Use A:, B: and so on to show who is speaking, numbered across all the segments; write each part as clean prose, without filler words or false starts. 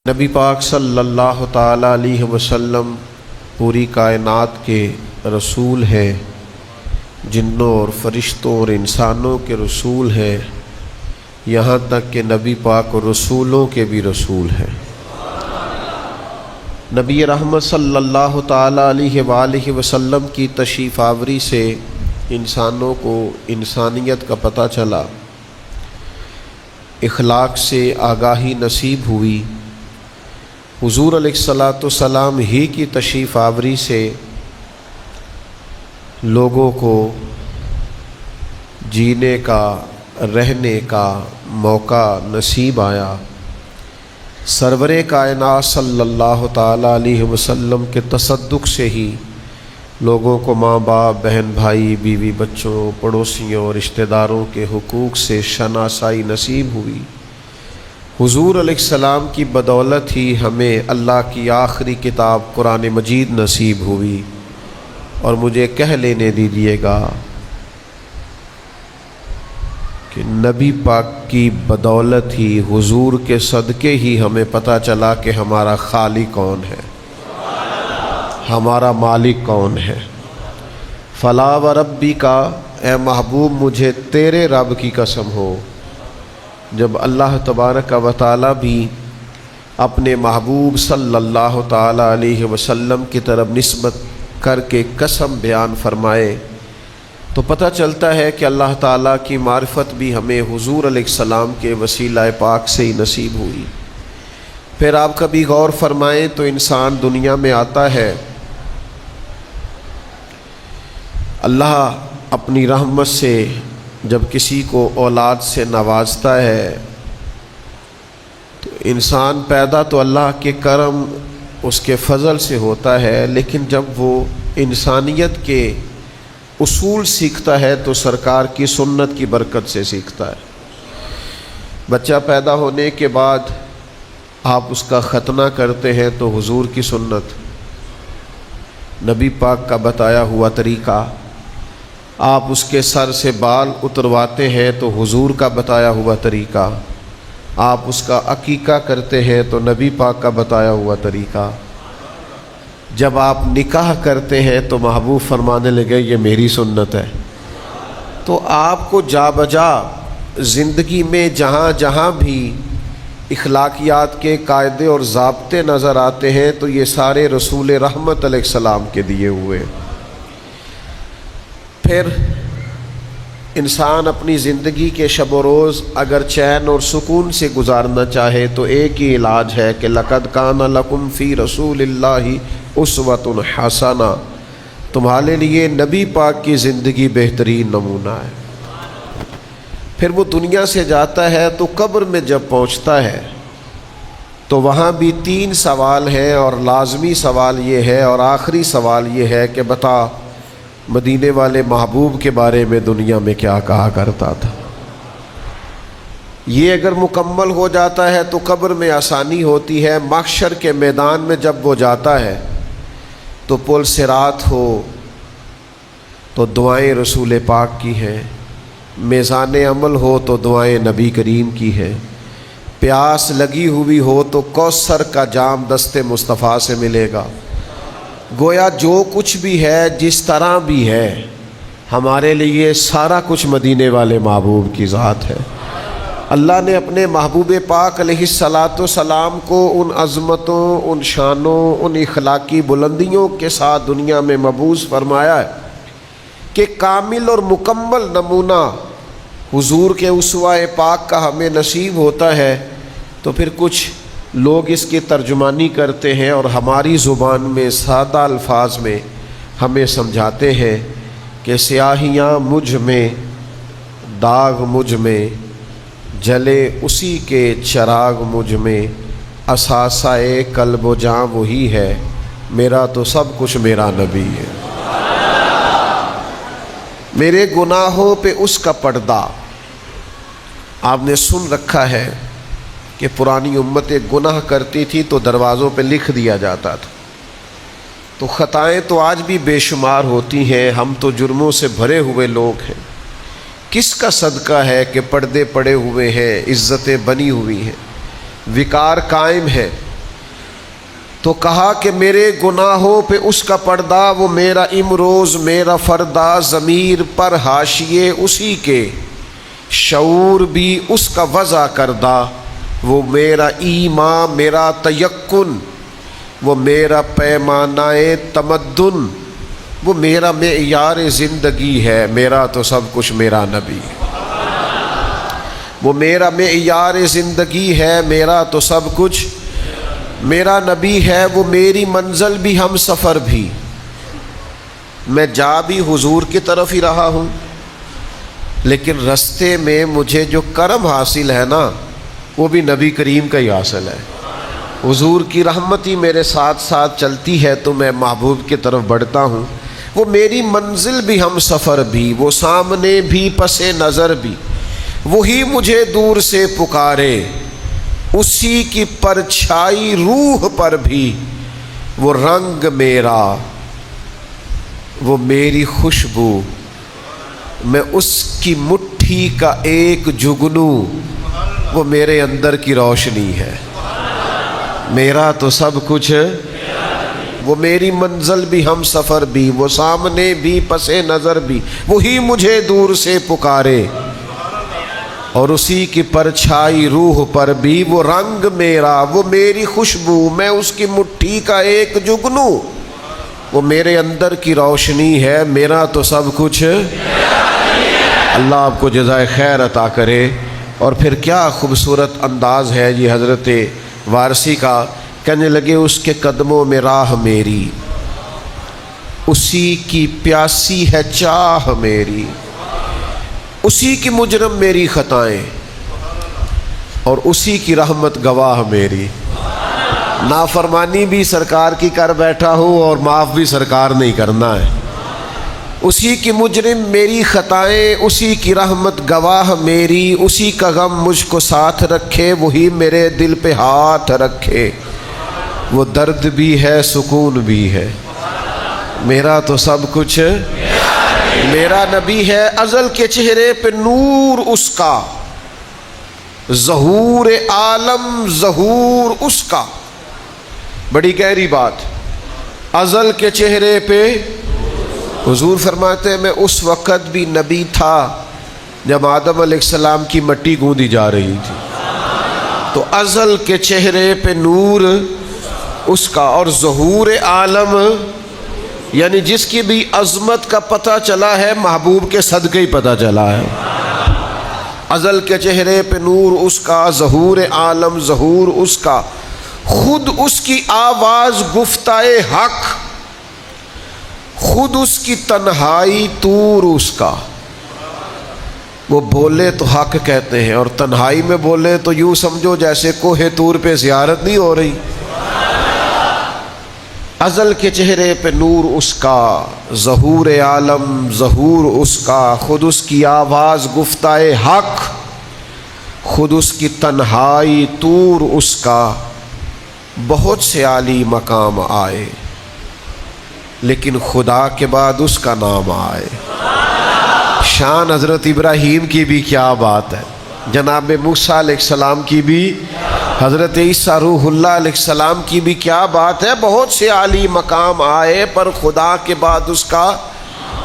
A: نبی پاک صلی اللہ تعالیٰ علیہ وسلم پوری کائنات کے رسول ہیں، جنوں اور فرشتوں اور انسانوں کے رسول ہیں، یہاں تک کہ نبی پاک رسولوں کے بھی رسول ہیں۔ نبی رحمت صلی اللہ تعالیٰ علیہ وآلہ وسلم کی تشریف آوری سے انسانوں کو انسانیت کا پتہ چلا، اخلاق سے آگاہی نصیب ہوئی۔ حضور علیہ الصلاۃ والسلام ہی کی تشریف آوری سے لوگوں کو جینے کا، رہنے کا موقع نصیب آیا۔ سرور کائنات صلی اللہ تعالیٰ علیہ وسلم کے تصدق سے ہی لوگوں کو ماں باپ، بہن بھائی، بیوی بچوں، پڑوسیوں، رشتہ داروں کے حقوق سے شناسائی نصیب ہوئی۔ حضور علیہ السلام کی بدولت ہی ہمیں اللہ کی آخری کتاب قرآن مجید نصیب ہوئی، اور مجھے کہہ لینے دیجیے گا کہ نبی پاک کی بدولت ہی، حضور کے صدقے ہی ہمیں پتہ چلا کہ ہمارا خالق کون ہے، ہمارا مالک کون ہے۔ فلا و ربی کا، اے محبوب مجھے تیرے رب کی قسم ہو۔ جب اللہ تبارک و تعالی بھی اپنے محبوب صلی اللہ تعالیٰ علیہ وسلم کی طرف نسبت کر کے قسم بیان فرمائے تو پتہ چلتا ہے کہ اللہ تعالیٰ کی معرفت بھی ہمیں حضور علیہ السلام کے وسیلہ پاک سے ہی نصیب ہوئی۔ پھر آپ کبھی غور فرمائیں تو انسان دنیا میں آتا ہے، اللہ اپنی رحمت سے جب کسی کو اولاد سے نوازتا ہے تو انسان پیدا تو اللہ کے کرم، اس کے فضل سے ہوتا ہے، لیکن جب وہ انسانیت کے اصول سیکھتا ہے تو سرکار کی سنت کی برکت سے سیکھتا ہے۔ بچہ پیدا ہونے کے بعد آپ اس کا ختنہ کرتے ہیں تو حضور کی سنت، نبی پاک کا بتایا ہوا طریقہ۔ آپ اس کے سر سے بال اترواتے ہیں تو حضور کا بتایا ہوا طریقہ۔ آپ اس کا عقیقہ کرتے ہیں تو نبی پاک کا بتایا ہوا طریقہ۔ جب آپ نکاح کرتے ہیں تو محبوب فرمانے لگے یہ میری سنت ہے۔ تو آپ کو جا بجا زندگی میں جہاں جہاں بھی اخلاقیات کے قاعدے اور ضابطے نظر آتے ہیں تو یہ سارے رسول رحمت علیہ السلام کے دیے ہوئے۔ پھر انسان اپنی زندگی کے شب و روز اگر چین اور سکون سے گزارنا چاہے تو ایک ہی علاج ہے کہ لقد کان لکم فی رسول اللہ اسوۃ حسنہ، تمہارے لیے نبی پاک کی زندگی بہترین نمونہ ہے۔ پھر وہ دنیا سے جاتا ہے تو قبر میں جب پہنچتا ہے تو وہاں بھی 3 سوال ہیں، اور لازمی سوال یہ ہے اور آخری سوال یہ ہے کہ بتا مدینے والے محبوب کے بارے میں دنیا میں کیا کہا کرتا تھا۔ یہ اگر مکمل ہو جاتا ہے تو قبر میں آسانی ہوتی ہے۔ محشر کے میدان میں جب وہ جاتا ہے تو پل صراط ہو تو دعائیں رسول پاک کی ہیں، میزان عمل ہو تو دعائیں نبی کریم کی ہیں، پیاس لگی ہوئی ہو تو کوثر کا جام دست مصطفیٰ سے ملے گا۔ گویا جو کچھ بھی ہے، جس طرح بھی ہے، ہمارے لیے سارا کچھ مدینے والے محبوب کی ذات ہے۔ اللہ نے اپنے محبوب پاک علیہ الصلاۃ والسلام کو ان عظمتوں، ان شانوں، ان اخلاقی بلندیوں کے ساتھ دنیا میں مبعوث فرمایا ہے کہ کامل اور مکمل نمونہ حضور کے اسوہ پاک کا ہمیں نصیب ہوتا ہے۔ تو پھر کچھ لوگ اس کی ترجمانی کرتے ہیں اور ہماری زبان میں سادہ الفاظ میں ہمیں سمجھاتے ہیں کہ سیاہیاں مجھ میں، داغ مجھ میں، جلے اسی کے چراغ مجھ میں، اثاثہ قلب و جاں وہی ہے، میرا تو سب کچھ میرا نبی ہے۔ میرے گناہوں پہ اس کا پردہ، آپ نے سن رکھا ہے کہ پرانی امتیں گناہ کرتی تھی تو دروازوں پہ لکھ دیا جاتا تھا، تو خطائیں تو آج بھی بے شمار ہوتی ہیں، ہم تو جرموں سے بھرے ہوئے لوگ ہیں۔ کس کا صدقہ ہے کہ پردے پڑے ہوئے ہیں، عزتیں بنی ہوئی ہیں، وقار قائم ہے، تو کہا کہ میرے گناہوں پہ اس کا پردہ، وہ میرا امروز میرا فردہ، ضمیر پر حاشیے اسی کے، شعور بھی اس کا وضع کردہ، وہ میرا ایمان میرا تیقن، وہ میرا پیمانہ تمدن، وہ میرا معیار زندگی ہے، میرا تو سب کچھ میرا نبی، وہ میرا معیار زندگی ہے، میرا تو سب کچھ میرا نبی ہے، وہ میری منزل بھی ہم سفر بھی، میں جا بھی حضور کی طرف ہی رہا ہوں، لیکن رستے میں مجھے جو کرم حاصل ہے نا وہ بھی نبی کریم کا ہی حاصل ہے۔ حضور کی رحمت ہی میرے ساتھ ساتھ چلتی ہے تو میں محبوب کی طرف بڑھتا ہوں، وہ میری منزل بھی ہم سفر بھی، وہ سامنے بھی پس نظر بھی، وہی مجھے دور سے پکارے، اسی کی پرچھائی روح پر بھی، وہ رنگ میرا وہ میری خوشبو، میں اس کی مٹھی کا ایک جگنو، وہ میرے اندر کی روشنی ہے، میرا تو سب کچھ، وہ میری منزل بھی ہم سفر بھی، وہ سامنے بھی پس نظر بھی، وہی مجھے دور سے پکارے، اور اسی کی پرچھائی روح پر بھی، وہ رنگ میرا وہ میری خوشبو، میں اس کی مٹھی کا ایک جگنو، وہ میرے اندر کی روشنی ہے، میرا تو سب کچھ، اللہ آپ کو جزائے خیر عطا کرے۔ اور پھر کیا خوبصورت انداز ہے یہ حضرت وارثی کا، کہنے لگے اس کے قدموں میں راہ میری، اسی کی پیاسی ہے چاہ میری، اسی کی مجرم میری خطائیں، اور اسی کی رحمت گواہ میری، نافرمانی بھی سرکار کی کر بیٹھا ہوں اور معاف بھی سرکار نہیں کرنا ہے، اسی کی مجرم میری خطائیں، اسی کی رحمت گواہ میری، اسی کا غم مجھ کو ساتھ رکھے، وہی میرے دل پہ ہاتھ رکھے، وہ درد بھی ہے سکون بھی ہے، میرا تو سب کچھ میرا نبی ہے، ازل کے چہرے پہ نور اس کا، ظہور عالم ظہور اس کا، بڑی گہری بات، ازل کے چہرے پہ، حضور فرماتے ہیں میں اس وقت بھی نبی تھا جب آدم علیہ السلام کی مٹی گوندی جا رہی تھی، تو ازل کے چہرے پہ نور اس کا، اور ظہور عالم یعنی جس کی بھی عظمت کا پتہ چلا ہے محبوب کے صدقے ہی پتہ چلا ہے، ازل کے چہرے پہ نور اس کا، ظہور عالم ظہور اس کا، خود اس کی آواز گفتائے حق، خود اس کی تنہائی طور اس کا، وہ بولے تو حق کہتے ہیں اور تنہائی میں بولے تو یوں سمجھو جیسے کوہ طور پہ زیارت نہیں ہو رہی، ازل کے چہرے پہ نور اس کا، ظہور عالم ظہور اس کا، خود اس کی آواز گفتائے حق، خود اس کی تنہائی طور اس کا، بہت سے عالی مقام آئے لیکن خدا کے بعد اس کا نام آئے، شان حضرت ابراہیم کی بھی کیا بات ہے، جناب موسیٰ علیہ السلام کی بھی، حضرت عیسیٰ روح اللہ علیہ السلام کی بھی کیا بات ہے، بہت سے عالی مقام آئے پر خدا کے بعد اس کا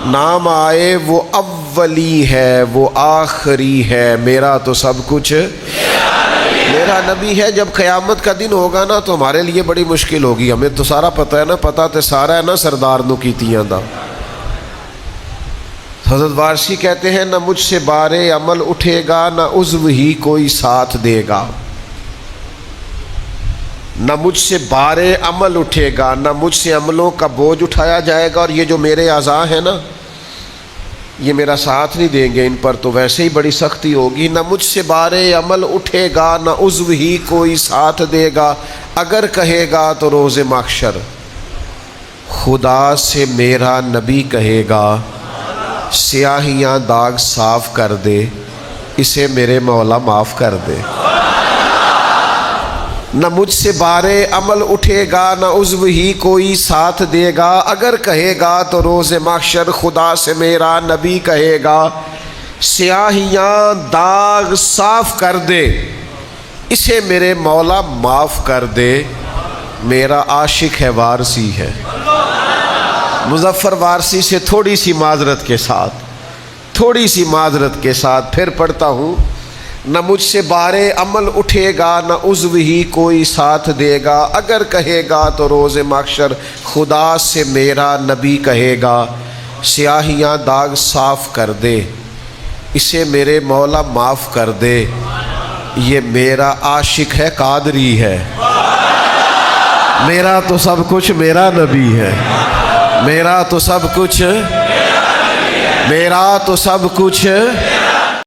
A: نام آئے، وہ اولی ہے وہ آخری ہے، میرا تو سب کچھ میرا نبی ہے۔ جب قیامت کا دن ہوگا نا تو ہمارے لیے بڑی مشکل ہوگی، ہمیں تو سارا پتہ ہے نا، پتہ تے سارا ہے نا سردار نو کیتیاں دا۔ حضرت وارثی کہتے ہیں نہ مجھ سے بارے عمل اٹھے گا، نہ عضو ہی کوئی ساتھ دے گا، نہ مجھ سے بارے عمل اٹھے گا، نہ مجھ سے عملوں کا بوجھ اٹھایا جائے گا، اور یہ جو میرے اعضاء ہیں نا یہ میرا ساتھ نہیں دیں گے، ان پر تو ویسے ہی بڑی سختی ہوگی، نہ مجھ سے بارے عمل اٹھے گا، نہ عضو ہی کوئی ساتھ دے گا، اگر کہے گا تو روز محشر خدا سے میرا نبی کہے گا سیاہیاں داغ صاف کر دے، اسے میرے مولا معاف کر دے۔ نہ مجھ سے بارے عمل اٹھے گا، نہ عضو ہی کوئی ساتھ دے گا، اگر کہے گا تو روز محشر خدا سے میرا نبی کہے گا سیاہیاں داغ صاف کر دے، اسے میرے مولا معاف کر دے۔ میرا عاشق ہے وارسی ہے. مظفر وارسی سے تھوڑی سی معذرت کے ساتھ پھر پڑھتا ہوں. نہ مجھ سے بارے عمل اٹھے گا نہ عضو ہی کوئی ساتھ دے گا. اگر کہے گا تو روز محشر خدا سے میرا نبی کہے گا سیاہیاں داغ صاف کر دے اسے میرے مولا معاف کر دے. یہ میرا عاشق ہے قادری ہے. میرا تو سب کچھ میرا نبی ہے. میرا تو سب کچھ